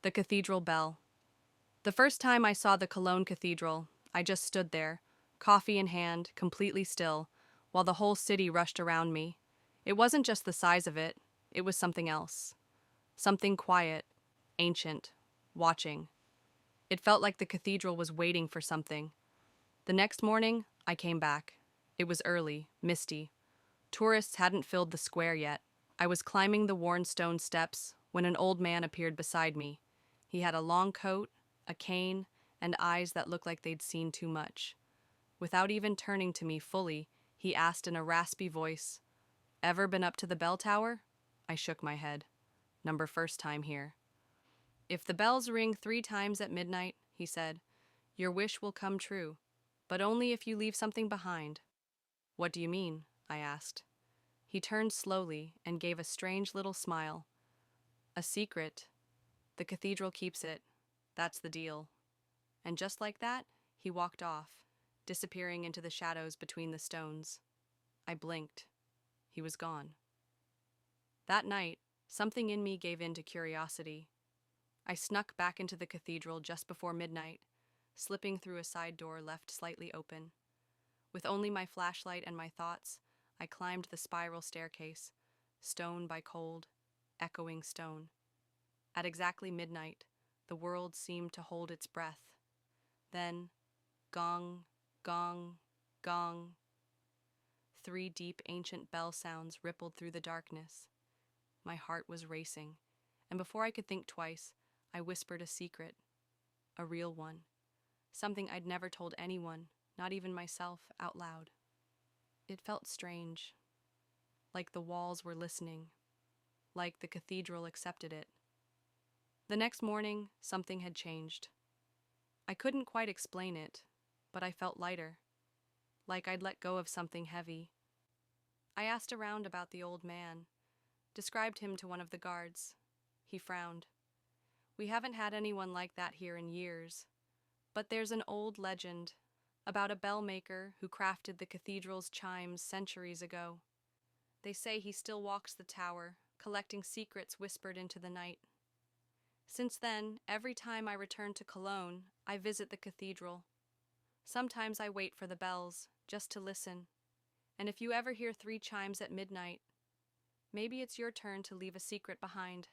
The cathedral bell. The first time I saw the Cologne Cathedral, I just stood there, coffee in hand, completely still, while the whole city rushed around me. It wasn't just the size of it, it was something else. Something quiet, ancient, watching. It felt like the cathedral was waiting for something. The next morning, I came back. It was early, misty. Tourists hadn't filled the square yet. I was climbing the worn stone steps when an old man appeared beside me. He had a long coat, a cane, and eyes that looked like they'd seen too much. Without even turning to me fully, he asked in a raspy voice, "Ever been up to the bell tower?" I shook my head. "Number first time here." "If the bells ring 3 times at midnight," he said, "your wish will come true, but only if you leave something behind." "What do you mean?" I asked. He turned slowly and gave a strange little smile. "A secret. The cathedral keeps it. That's the deal." And just like that, he walked off, disappearing into the shadows between the stones. I blinked. He was gone. That night, something in me gave in to curiosity. I snuck back into the cathedral just before midnight, slipping through a side door left slightly open. With only my flashlight and my thoughts, I climbed the spiral staircase, stone by cold, echoing stone. At exactly midnight, the world seemed to hold its breath. Then, gong, gong, gong. 3 deep ancient bell sounds rippled through the darkness. My heart was racing, and before I could think twice, I whispered a secret, a real one, something I'd never told anyone, not even myself, out loud. It felt strange, like the walls were listening, like the cathedral accepted it. The next morning, something had changed. I couldn't quite explain it, but I felt lighter, like I'd let go of something heavy. I asked around about the old man, described him to one of the guards. He frowned. "We haven't had anyone like that here in years, but there's an old legend about a bell maker who crafted the cathedral's chimes centuries ago. They say he still walks the tower, collecting secrets whispered into the night. Since then, every time I return to Cologne, I visit the cathedral. Sometimes I wait for the bells, just to listen. And if you ever hear 3 chimes at midnight, maybe it's your turn to leave a secret behind."